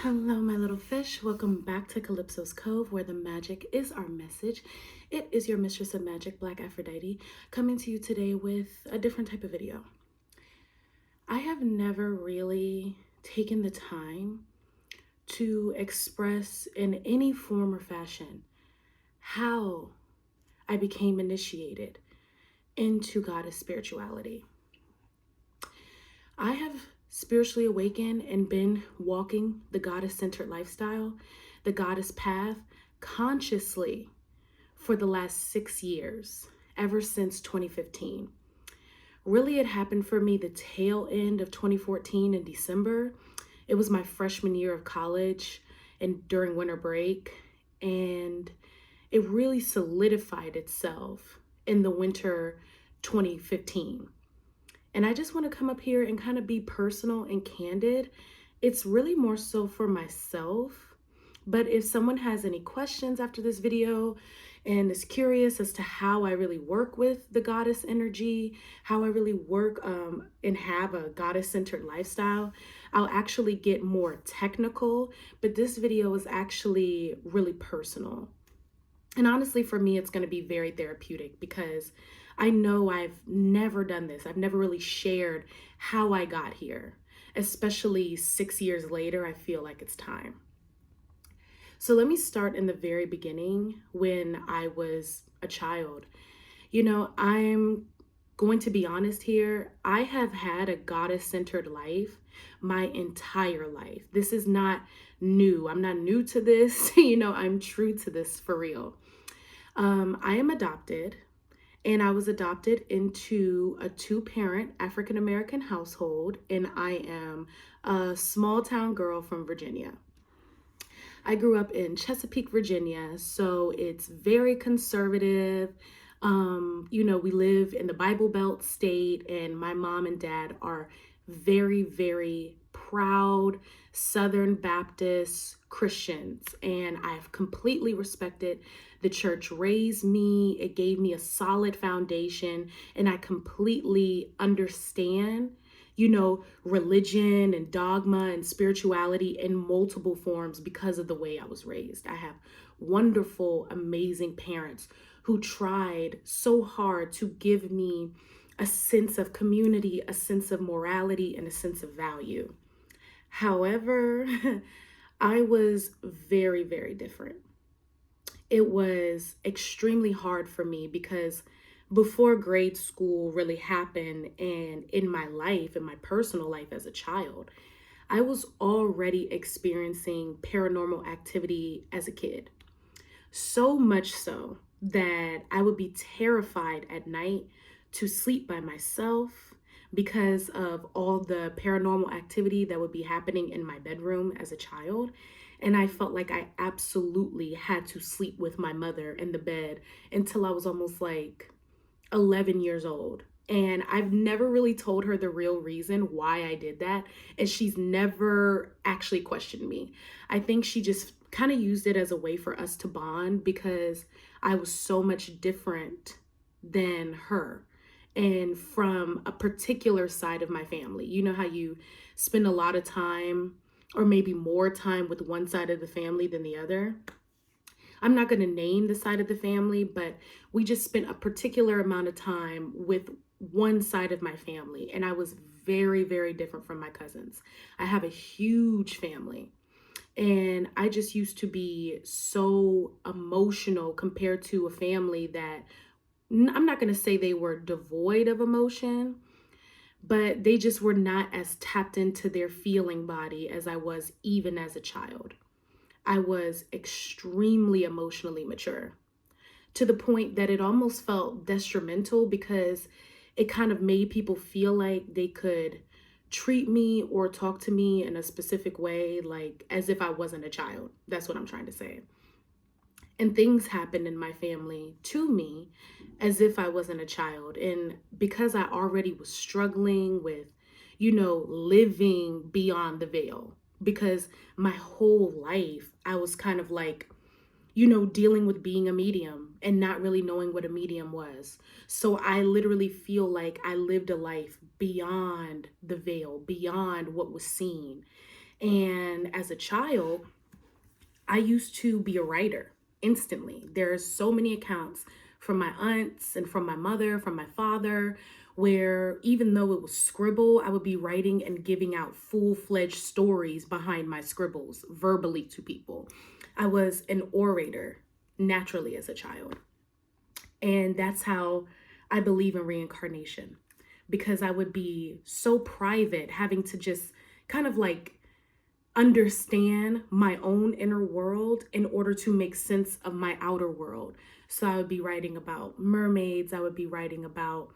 Hello, my little fish. Welcome back to Calypso's Cove, where the magic is our message. It is your mistress of magic, BlkAfroditee, coming to you today with a different type of video. I have never really taken the time to express in any form or fashion how I became initiated into goddess spirituality. I have spiritually awakened and been walking the goddess-centered lifestyle, the goddess path, consciously for the last 6 years, ever since 2015. Really, it happened for me the tail end of 2014 in December. It was my freshman year of college and during winter break, and it really solidified itself in the winter 2015. And I just want to come up here and kind of be personal and candid. It's really more so for myself. But if someone has any questions after this video and is curious as to how I really work with the goddess energy, how I really work and have a goddess-centered lifestyle, I'll actually get more technical. But this video is actually really personal. And honestly, for me, it's going to be very therapeutic because I know I've never done this. I've never really shared how I got here, especially 6 years later. I feel like it's time. So let me start in the very beginning when I was a child. You know, I'm going to be honest here. I have had a goddess-centered life my entire life. This is not new. I'm not new to this. I'm true to this for real. I am adopted, and I was adopted into a 2-parent African-American household, and I am a small town girl from Virginia. I grew up in Chesapeake, Virginia, so it's very conservative. We live in the Bible Belt state, and my mom and dad are very, very proud Southern Baptist Christians, and I've completely respected the church raised me. It gave me a solid foundation, and I completely understand, religion and dogma and spirituality in multiple forms because of the way I was raised. I have wonderful, amazing parents who tried so hard to give me a sense of community, a sense of morality, and a sense of value. However, I was very, very different. It was extremely hard for me because before grade school really happened and in my life, in my personal life as a child, I was already experiencing paranormal activity as a kid. So much so that I would be terrified at night to sleep by myself because of all the paranormal activity that would be happening in my bedroom as a child. And I felt like I absolutely had to sleep with my mother in the bed until I was almost like 11 years old. And I've never really told her the real reason why I did that. And she's never actually questioned me. I think she just kind of used it as a way for us to bond because I was so much different than her and from a particular side of my family. You know how you spend a lot of time or maybe more time with one side of the family than the other? I'm not going to name the side of the family, but we just spent a particular amount of time with one side of my family, and I was very, very different from my cousins. I have a huge family, and I just used to be so emotional compared to a family that I'm not going to say they were devoid of emotion, but they just were not as tapped into their feeling body as I was even as a child. I was extremely emotionally mature to the point that it almost felt detrimental because it kind of made people feel like they could treat me or talk to me in a specific way, like as if I wasn't a child. That's what I'm trying to say. And things happened in my family to me as if I wasn't a child. And because I already was struggling with, living beyond the veil, because my whole life I was kind of like, dealing with being a medium and not really knowing what a medium was. So I literally feel like I lived a life beyond the veil, beyond what was seen. And as a child, I used to be a writer instantly. There's so many accounts from my aunts and from my mother, from my father, where even though it was scribble, I would be writing and giving out full-fledged stories behind my scribbles verbally to people. I was an orator naturally as a child. And that's how I believe in reincarnation, because I would be so private, having to just kind of like understand my own inner world in order to make sense of my outer world. So I would be writing about mermaids. I would be writing about,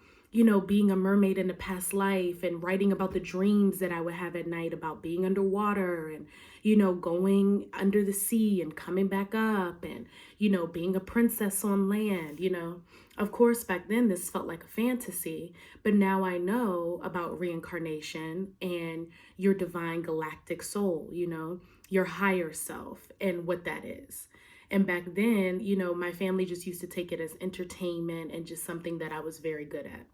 being a mermaid in a past life, and writing about the dreams that I would have at night about being underwater and, going under the sea and coming back up and, being a princess on land. Of course, back then this felt like a fantasy, but now I know about reincarnation and your divine galactic soul, your higher self and what that is. And back then, my family just used to take it as entertainment and just something that I was very good at.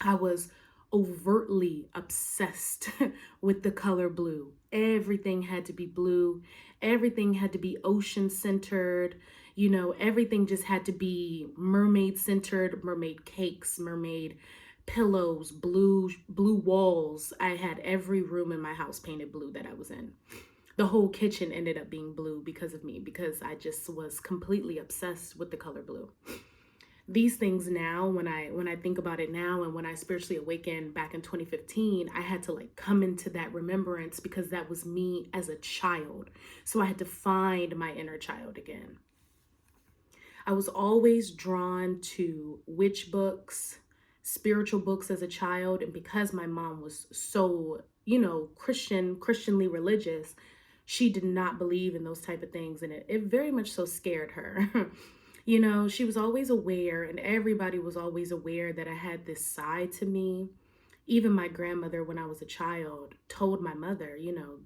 I was overtly obsessed with the color blue. Everything had to be blue. Everything had to be ocean centered. Everything just had to be mermaid centered, mermaid cakes, mermaid pillows, blue walls. I had every room in my house painted blue that I was in. The whole kitchen ended up being blue because of me, because I just was completely obsessed with the color blue. These things now, when I think about it now, and when I spiritually awakened back in 2015, I had to like come into that remembrance, because that was me as a child. So I had to find my inner child again. I was always drawn to witch books, spiritual books as a child. And because my mom was so, Christianly religious, she did not believe in those type of things. And it very much so scared her. She was always aware, and everybody was always aware that I had this side to me. Even my grandmother, when I was a child, told my mother,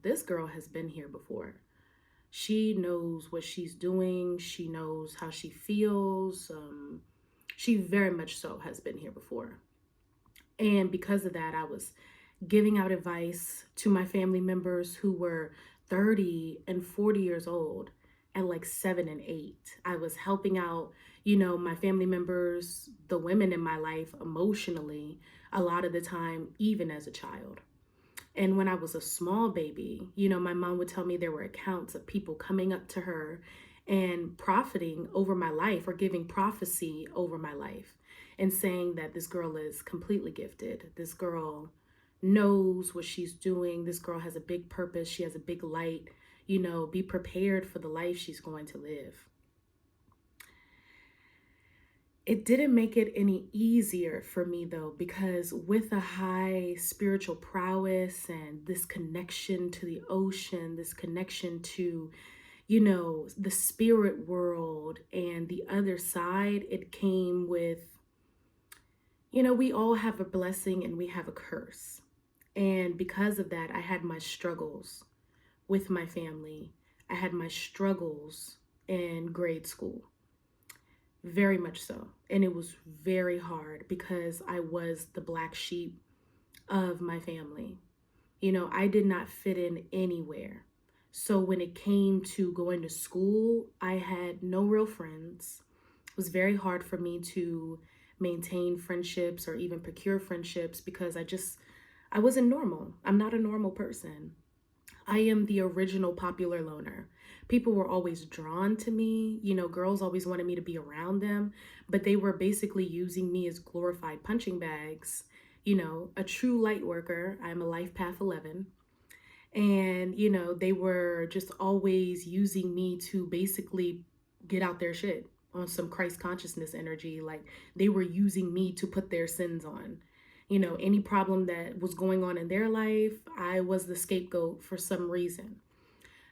this girl has been here before. She knows what she's doing. She knows how she feels. She very much so has been here before. And because of that, I was giving out advice to my family members who were 30 and 40 years old at like 7 and 8. I was helping out, my family members, the women in my life emotionally, a lot of the time, even as a child. And when I was a small baby, my mom would tell me there were accounts of people coming up to her and profiting over my life, or giving prophecy over my life, and saying that this girl is completely gifted. This girl knows what she's doing. This girl has a big purpose. She has a big light. Be prepared for the life she's going to live. It didn't make it any easier for me though, because with a high spiritual prowess and this connection to the ocean, this connection to, the spirit world and the other side, it came with, we all have a blessing and we have a curse. And because of that, I had my struggles with my family. I had my struggles in grade school. Very much so. And it was very hard because I was the black sheep of my family. I did not fit in anywhere. So when it came to going to school, I had no real friends. It was very hard for me to maintain friendships or even procure friendships, because I wasn't normal. I'm not a normal person. I am the original popular loner. People were always drawn to me. Girls always wanted me to be around them, but they were basically using me as glorified punching bags. A true light worker. I'm a life path 11. And, they were just always using me to basically get out their shit on some Christ consciousness energy. Like they were using me to put their sins on. Any problem that was going on in their life, I was the scapegoat for some reason.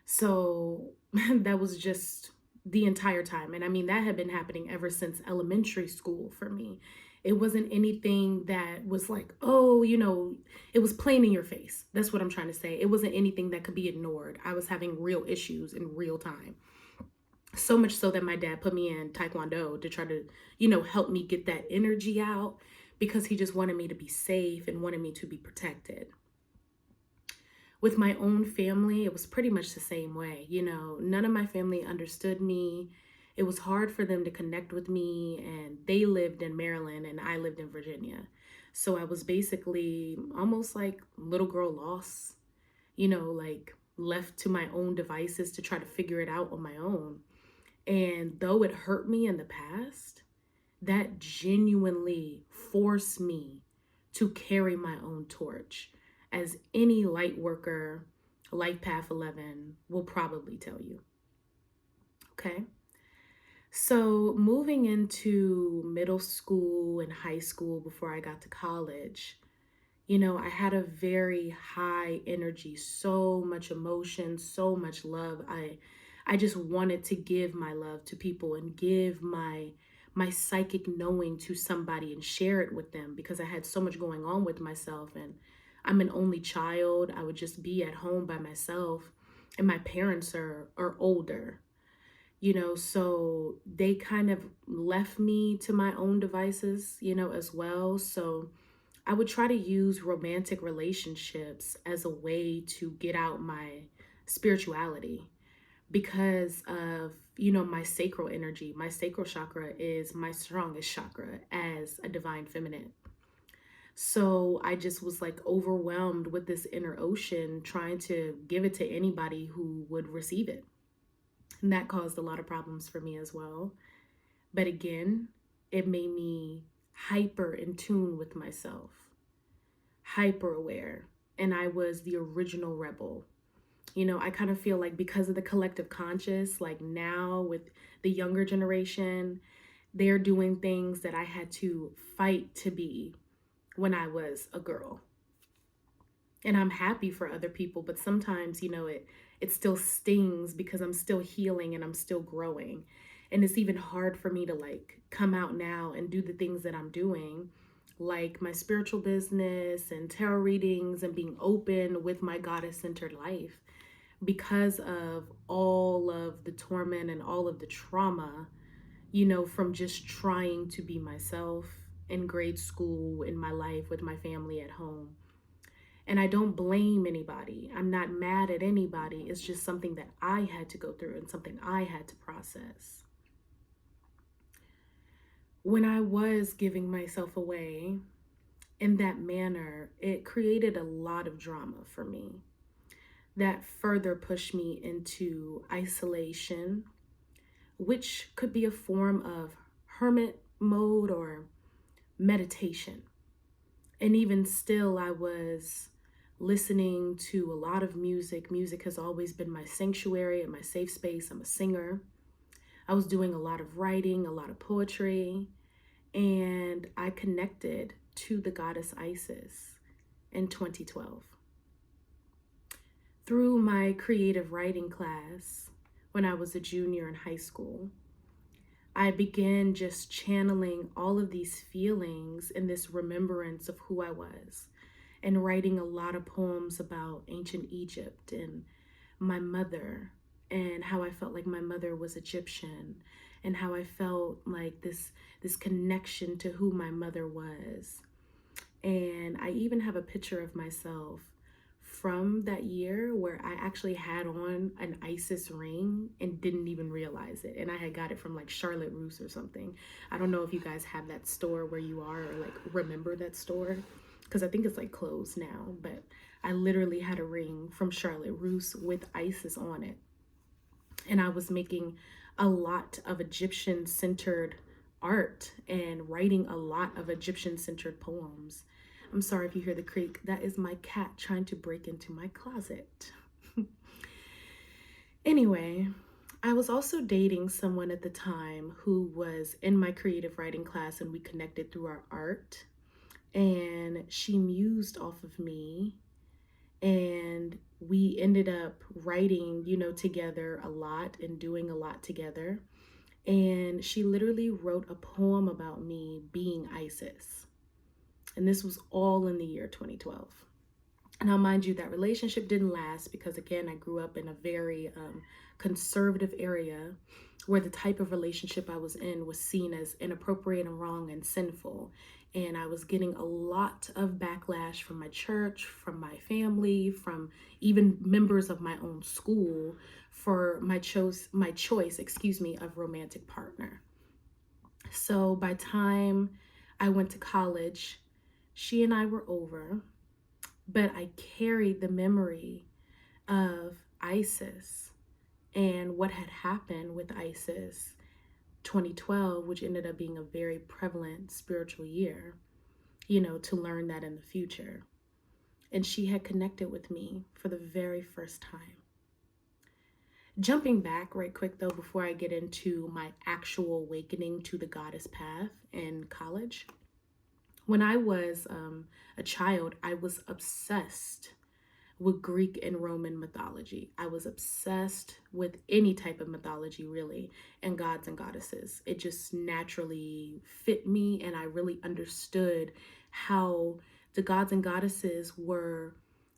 So that was just the entire time. And I mean, that had been happening ever since elementary school for me. It wasn't anything that was like, oh, it was plain in your face. That's what I'm trying to say. It wasn't anything that could be ignored. I was having real issues in real time. So much so that my dad put me in Taekwondo to try to, help me get that energy out, because he just wanted me to be safe and wanted me to be protected. With my own family, it was pretty much the same way. You know, none of my family understood me. It was hard for them to connect with me, and they lived in Maryland and I lived in Virginia. So I was basically almost like little girl lost, you know, like left to my own devices to try to figure it out on my own. And though it hurt me in the past, that genuinely forced me to carry my own torch, as any light worker, Life Path 11 will probably tell you. Okay. So moving into middle school and high school before I got to college, you know, I had a very high energy, so much emotion, so much love. I just wanted to give my love to people and give my psychic knowing to somebody and share it with them, because I had so much going on with myself, and I'm an only child. I would just be at home by myself, and my parents are older, you know, so they kind of left me to my own devices, you know, as well. So I would try to use romantic relationships as a way to get out my spirituality, because of, you know, my sacral energy. My sacral chakra is my strongest chakra as a divine feminine. So I just was like overwhelmed with this inner ocean, trying to give it to anybody who would receive it. And that caused a lot of problems for me as well. But again, it made me hyper in tune with myself, hyper aware. And I was the original rebel. You know, I kind of feel like because of the collective conscious, like now with the younger generation, they're doing things that I had to fight to be when I was a girl. And I'm happy for other people, but sometimes, you know, it still stings because I'm still healing and I'm still growing. And it's even hard for me to like come out now and do the things that I'm doing, like my spiritual business and tarot readings and being open with my goddess-centered life, because of all of the torment and all of the trauma, you know, from just trying to be myself in grade school, in my life, with my family at home. And I don't blame anybody. I'm not mad at anybody. It's just something that I had to go through and something I had to process. When I was giving myself away in that manner, it created a lot of drama for me that further pushed me into isolation, which could be a form of hermit mode or meditation. And even still, I was listening to a lot of music. Music has always been my sanctuary and my safe space. I'm a singer. I was doing a lot of writing, a lot of poetry, and I connected to the goddess Isis in 2012. Through my creative writing class when I was a junior in high school, I began just channeling all of these feelings and this remembrance of who I was, and writing a lot of poems about ancient Egypt and my mother, and how I felt like my mother was Egyptian, and how I felt like this connection to who my mother was. And I even have a picture of myself from that year where I actually had on an Isis ring and didn't even realize it. And I had got it from like Charlotte Russe or something. I don't know if you guys have that store where you are, or like remember that store, because I think it's like closed now. But I literally had a ring from Charlotte Russe with Isis on it. And I was making a lot of Egyptian centered art and writing a lot of Egyptian centered poems. I'm sorry if you hear the creak. That is my cat trying to break into my closet. Anyway, I was also dating someone at the time who was in my creative writing class, and we connected through our art. And she mused off of me, and we ended up writing, you know, together a lot and doing a lot together. And she literally wrote a poem about me being Isis. And this was all in the year 2012. Now, mind you, that relationship didn't last because, again, I grew up in a very conservative area where the type of relationship I was in was seen as inappropriate and wrong and sinful. And I was getting a lot of backlash from my church, from my family, from even members of my own school for my choice, of romantic partner. So by time I went to college, she and I were over, but I carried the memory of Isis and what had happened with Isis 2012, which ended up being a very prevalent spiritual year, to learn that in the future. And she had connected with me for the very first time. Jumping back right quick though, before I get into my actual awakening to the goddess path in college, when I was a child, I was obsessed with Greek and Roman mythology. I was obsessed with any type of mythology, really, and gods and goddesses. It just naturally fit me, and I really understood how the gods and goddesses were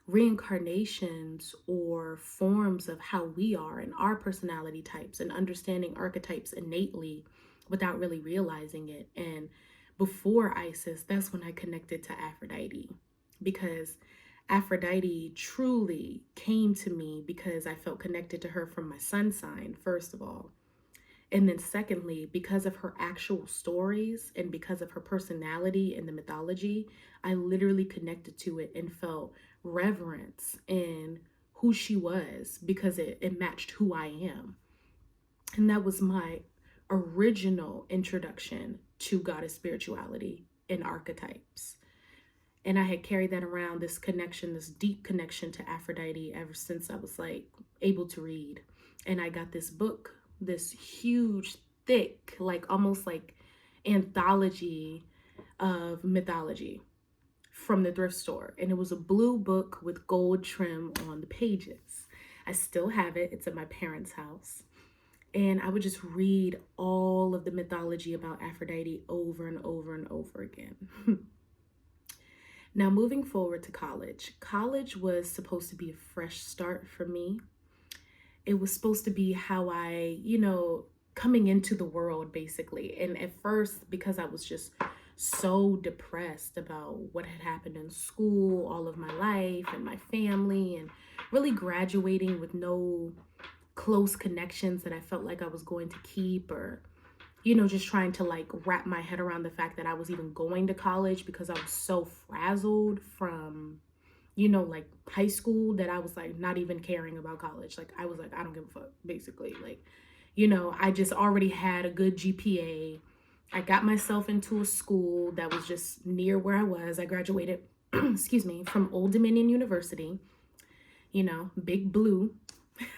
reincarnations or forms of how we are and our personality types, and understanding archetypes innately without really realizing it. And before Isis, that's when I connected to Aphrodite, because Aphrodite truly came to me because I felt connected to her from my sun sign, first of all. And then secondly, because of her actual stories and because of her personality and the mythology, I literally connected to it and felt reverence in who she was because it matched who I am. And that was my original introduction to goddess spirituality and archetypes. And I had carried that around, this connection, this deep connection to Aphrodite ever since I was like able to read. And I got this book, this huge, thick, like almost like anthology of mythology from the thrift store. And it was a blue book with gold trim on the pages. I still have it. It's at my parents' house. And I would just read all of the mythology about Aphrodite over and over and over again. Now, moving forward to college. College was supposed to be a fresh start for me. It was supposed to be how I, coming into the world, basically. And at first, because I was just so depressed about what had happened in school, all of my life and my family, and really graduating with no close connections that I felt like I was going to keep, or just trying to like wrap my head around the fact that I was even going to college, because I was so frazzled from, like high school, that I was like not even caring about college. Like I was like, I don't give a fuck, basically. Like, I just already had a good GPA. I got myself into a school that was just near where I was. I graduated, excuse me, from Old Dominion University, big blue.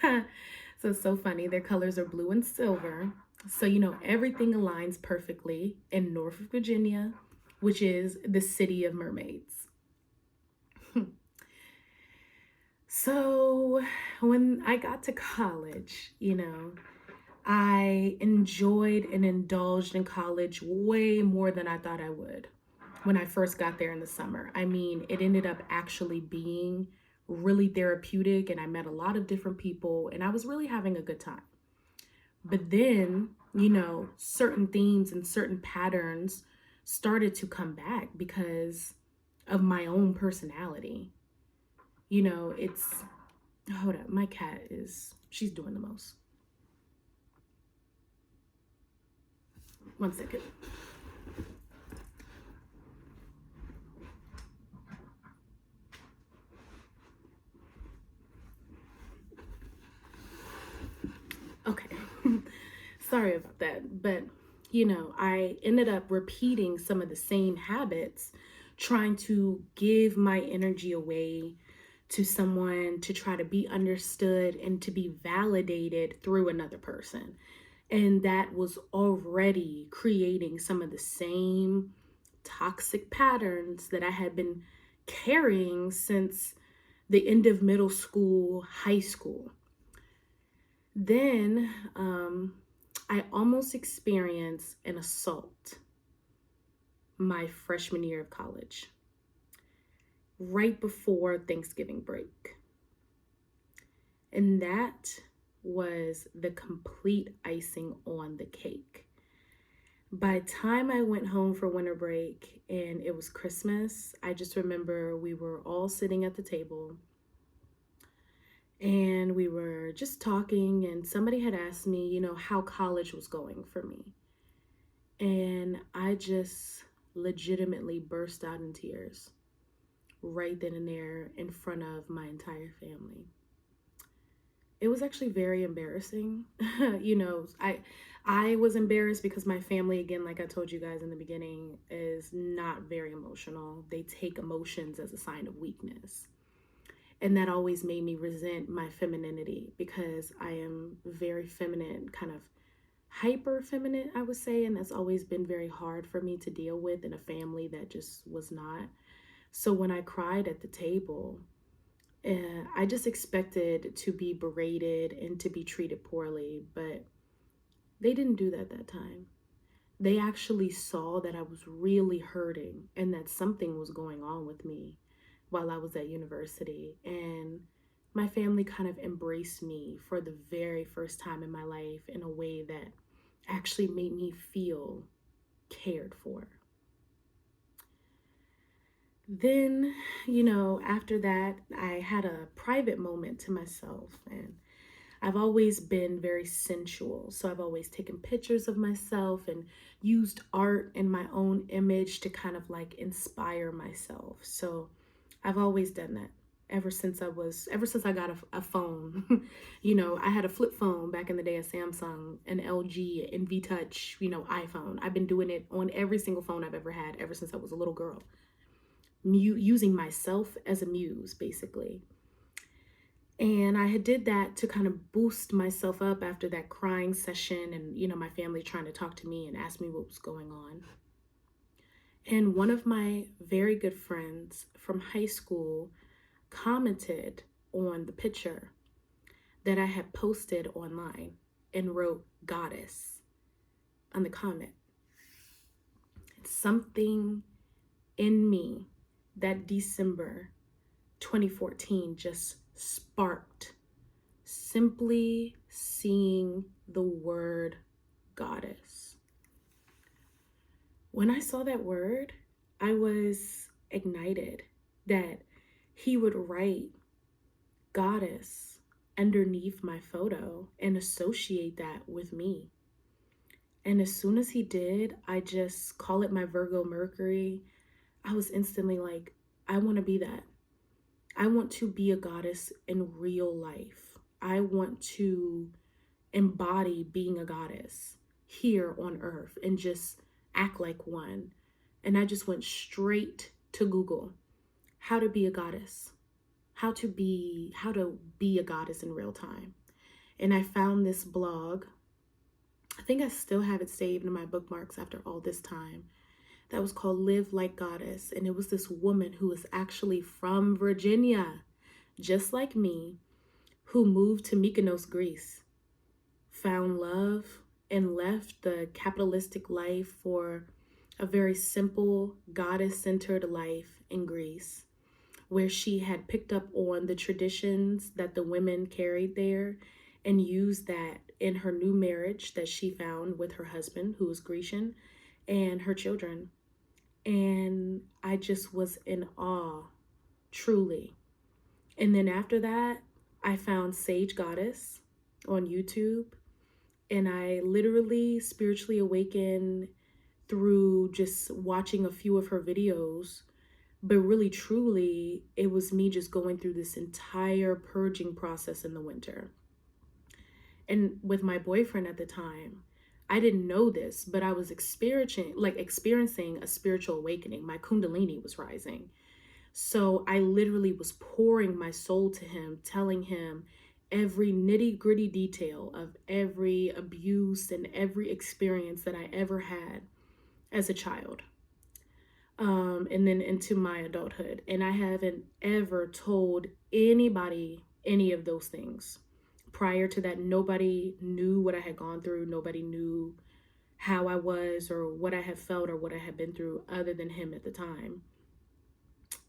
So it's so funny. Their colors are blue and silver. So, everything aligns perfectly in Norfolk, Virginia, which is the city of mermaids. So when I got to college, I enjoyed and indulged in college way more than I thought I would when I first got there in the summer. I mean, it ended up actually being really therapeutic, and I met a lot of different people, and I was really having a good time. But then, certain themes and certain patterns started to come back because of my own personality. Hold up, my cat she's doing the most. One second. Okay. Sorry about that. But, I ended up repeating some of the same habits, trying to give my energy away to someone to try to be understood and to be validated through another person. And that was already creating some of the same toxic patterns that I had been carrying since the end of middle school, high school. Then I almost experienced an assault my freshman year of college, right before Thanksgiving break. And that was the complete icing on the cake. By the time I went home for winter break and it was Christmas, I just remember we were all sitting at the table and we were just talking, and somebody had asked me, how college was going for me. And I just legitimately burst out in tears right then and there in front of my entire family. It was actually very embarrassing. I was embarrassed because my family, again, like I told you guys in the beginning, is not very emotional. They take emotions as a sign of weakness. And that always made me resent my femininity because I am very feminine, kind of hyper feminine, I would say. And that's always been very hard for me to deal with in a family that just was not. So when I cried at the table, I just expected to be berated and to be treated poorly, but they didn't do that time. They actually saw that I was really hurting and that something was going on with me while I was at university. And my family kind of embraced me for the very first time in my life in a way that actually made me feel cared for. Then, after that, I had a private moment to myself, and I've always been very sensual. So I've always taken pictures of myself and used art and my own image to kind of like inspire myself. So I've always done that ever since I got a phone. I had a flip phone back in the day, a Samsung, an LG, and V-Touch, iPhone. I've been doing it on every single phone I've ever had ever since I was a little girl. Using myself as a muse, basically. And I had did that to kind of boost myself up after that crying session and, my family trying to talk to me and ask me what was going on. And one of my very good friends from high school commented on the picture that I had posted online and wrote "Goddess" on the comment. Something in me that December 2014 just sparked simply seeing the word goddess. When I saw that word, I was ignited that he would write goddess underneath my photo and associate that with me. And as soon as he did, I just call it my Virgo Mercury. I was instantly like, I want to be that. I want to be a goddess in real life. I want to embody being a goddess here on earth and just act like one. And I just went straight to Google, how to be a goddess, how to be a goddess in real time. And I found this blog. I think I still have it saved in my bookmarks after all this time. That was called Live Like Goddess. And it was this woman who was actually from Virginia, just like me, who moved to Mykonos, Greece, found love, and left the capitalistic life for a very simple, goddess-centered life in Greece, where she had picked up on the traditions that the women carried there and used that in her new marriage that she found with her husband, who was Grecian, and her children. And I just was in awe, truly. And then after that, I found Sage Goddess on YouTube, and I literally spiritually awakened through just watching a few of her videos. But really, truly, it was me just going through this entire purging process in the winter. And with my boyfriend at the time, I didn't know this, but I was experiencing a spiritual awakening. My Kundalini was rising. So I literally was pouring my soul to him, telling him every nitty gritty detail of every abuse and every experience that I ever had as a child. And then into my adulthood. And I haven't ever told anybody any of those things. Prior to that, nobody knew what I had gone through. Nobody knew how I was or what I had felt or what I had been through other than him at the time.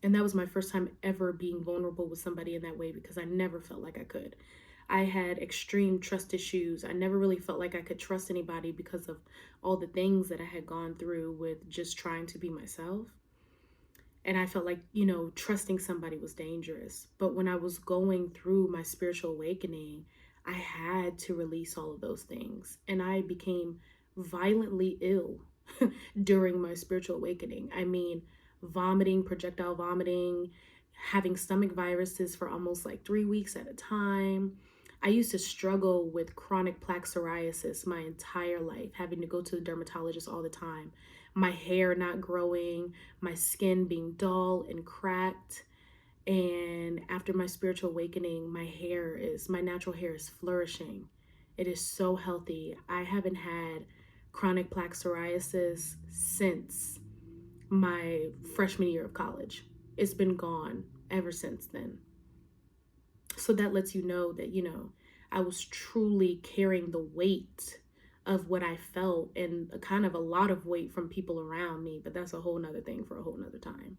And that was my first time ever being vulnerable with somebody in that way because I never felt like I could. I had extreme trust issues. I never really felt like I could trust anybody because of all the things that I had gone through with just trying to be myself. And I felt like, trusting somebody was dangerous. But when I was going through my spiritual awakening, I had to release all of those things. And I became violently ill during my spiritual awakening. I mean, vomiting, projectile vomiting, having stomach viruses for almost like 3 weeks at a time. I used to struggle with chronic plaque psoriasis my entire life, having to go to the dermatologist all the time. My hair not growing, my skin being dull and cracked. And after my spiritual awakening, my natural hair is flourishing. It is so healthy. I haven't had chronic plaque psoriasis since my freshman year of college. It's been gone ever since then. So that lets you know that, I was truly carrying the weight of what I felt, and a kind of a lot of weight from people around me, but that's a whole nother thing for a whole nother time.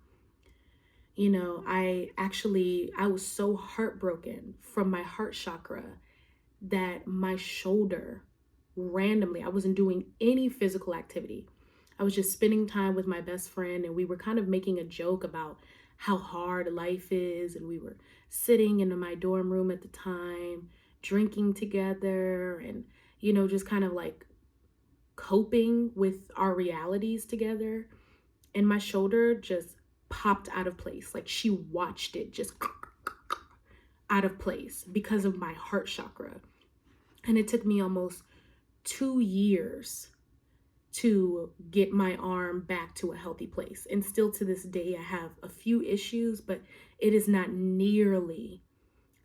I was so heartbroken from my heart chakra that my shoulder randomly, I wasn't doing any physical activity. I was just spending time with my best friend, and we were kind of making a joke about how hard life is. And we were sitting in my dorm room at the time, drinking together, and, just kind of like coping with our realities together. And my shoulder just popped out of place. Like she watched it just out of place because of my heart chakra. And it took me almost 2 years to get my arm back to a healthy place. And still to this day, I have a few issues, but it is not nearly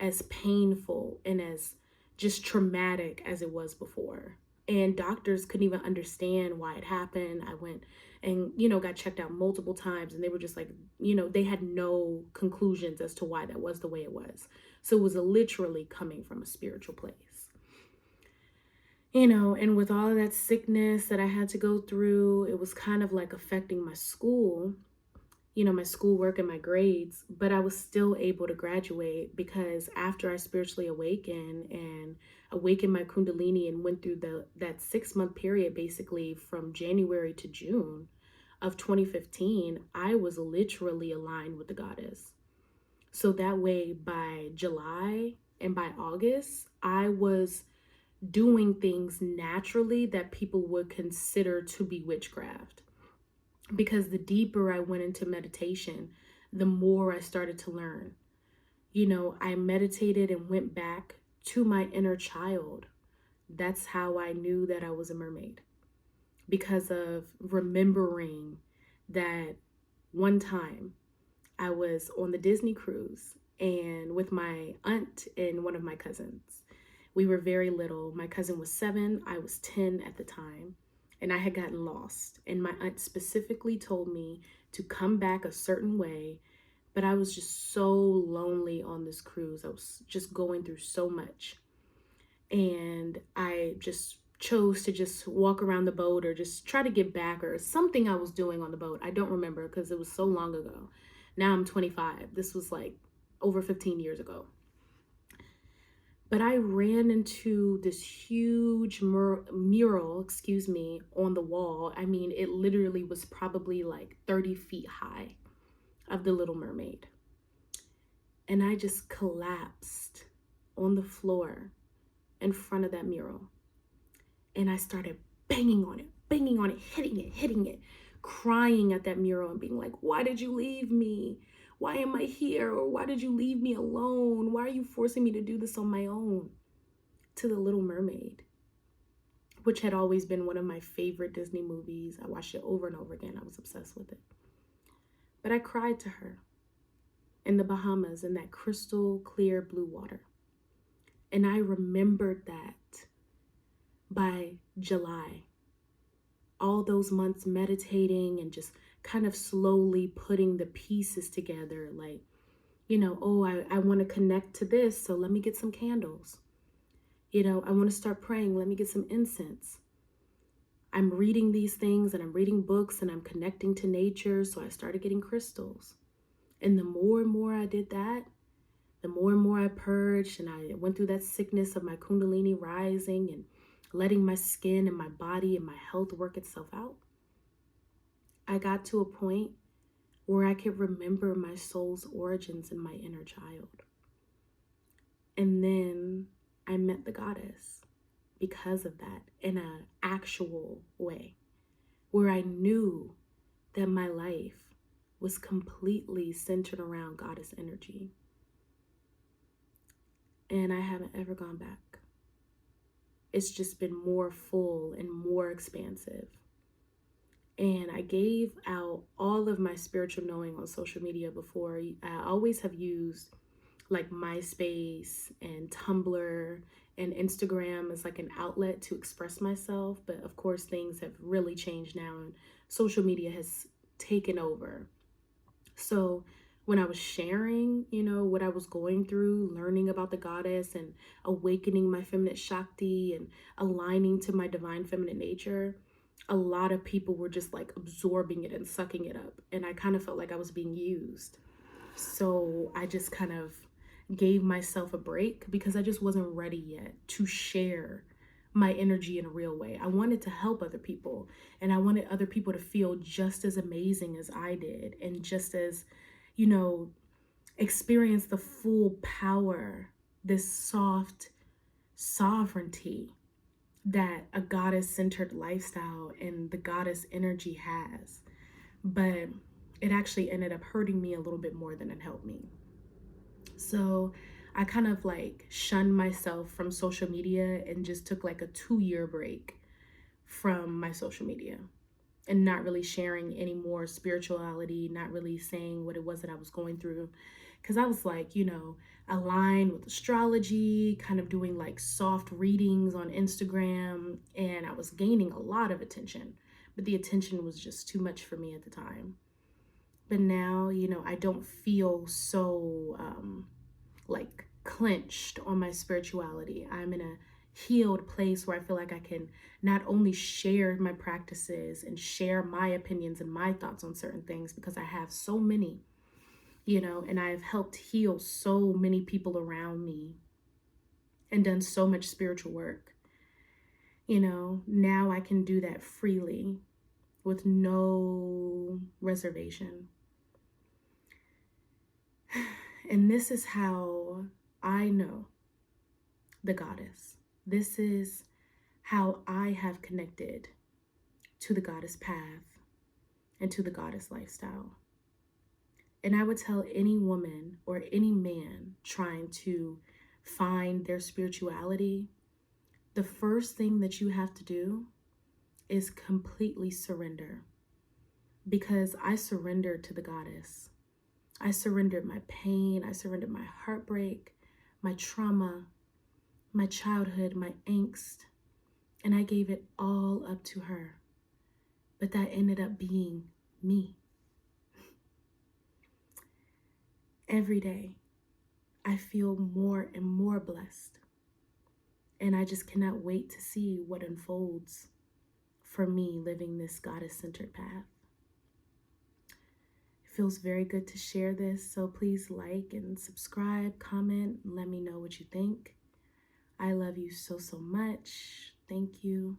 as painful and as just traumatic as it was before. And doctors couldn't even understand why it happened. I went and, got checked out multiple times, and they were just like, they had no conclusions as to why that was the way it was. So it was literally coming from a spiritual place. And with all of that sickness that I had to go through, it was kind of like affecting my school, my schoolwork and my grades, but I was still able to graduate because after I spiritually awakened and awakened my Kundalini and went through that 6-month period, basically from January to June of 2015, I was literally aligned with the goddess. So that way by July and by August, I was doing things naturally that people would consider to be witchcraft. Because the deeper I went into meditation, the more I started to learn. I meditated and went back to my inner child. That's how I knew that I was a mermaid. Because of remembering that one time I was on the Disney cruise and with my aunt and one of my cousins. We were very little. My cousin was 7, I was 10 at the time, and I had gotten lost. And my aunt specifically told me to come back a certain way, but I was just so lonely on this cruise. I was just going through so much. And I just chose to just walk around the boat or just try to get back or something I was doing on the boat. I don't remember because it was so long ago. Now I'm 25. This was like over 15 years ago. But I ran into this huge mural, on the wall. I mean, it literally was probably like 30 feet high of the Little Mermaid. And I just collapsed on the floor in front of that mural. And I started banging on it, hitting it, crying at that mural and being like, why did you leave me? Why am I here? Or why did you leave me alone? Why are you forcing me to do this on my own? To the Little Mermaid, which had always been one of my favorite Disney movies. I watched it over and over again. I was obsessed with it. But I cried to her in the Bahamas in that crystal clear blue water. And I remembered that by July. All those months meditating and just kind of slowly putting the pieces together, like, I want to connect to this, so let me get some candles. I want to start praying, let me get some incense. I'm reading these things and I'm reading books and I'm connecting to nature, so I started getting crystals. And the more and more I did that, the more and more I purged and I went through that sickness of my Kundalini rising and letting my skin and my body and my health work itself out, I got to a point where I could remember my soul's origins in my inner child. And then I met the goddess because of that in an actual way, where I knew that my life was completely centered around goddess energy. And I haven't ever gone back. It's just been more full and more expansive. And I gave out all of my spiritual knowing on social media before. I always have used like MySpace and Tumblr and Instagram as like an outlet to express myself. But of course, things have really changed now and social media has taken over. So when I was sharing, what I was going through, learning about the goddess and awakening my feminine Shakti and aligning to my divine feminine nature, a lot of people were just like absorbing it and sucking it up. And I kind of felt like I was being used. So I just kind of gave myself a break because I just wasn't ready yet to share my energy in a real way. I wanted to help other people, and I wanted other people to feel just as amazing as I did, and just as, experience the full power, this soft sovereignty that a goddess-centered lifestyle and the goddess energy has. But it actually ended up hurting me a little bit more than it helped me. So I kind of like shunned myself from social media and just took like a 2-year break from my social media and not really sharing any more spirituality, not really saying what it was that I was going through. Because I was like, aligned with astrology, kind of doing like soft readings on Instagram, and I was gaining a lot of attention, but the attention was just too much for me at the time. But now, I don't feel so like clenched on my spirituality. I'm in a healed place where I feel like I can not only share my practices and share my opinions and my thoughts on certain things, because I have so many, and I've helped heal so many people around me and done so much spiritual work. Now I can do that freely with no reservation. And this is how I know the goddess. This is how I have connected to the goddess path and to the goddess lifestyle. And I would tell any woman or any man trying to find their spirituality, the first thing that you have to do is completely surrender. Because I surrendered to the goddess. I surrendered my pain, I surrendered my heartbreak, my trauma, my childhood, my angst, and I gave it all up to her. But that ended up being me. Every day, I feel more and more blessed, and I just cannot wait to see what unfolds for me living this goddess-centered path. Feels very good to share this, so please like and subscribe, comment, and let me know what you think. I love you so, so much. Thank you.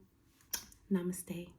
Namaste.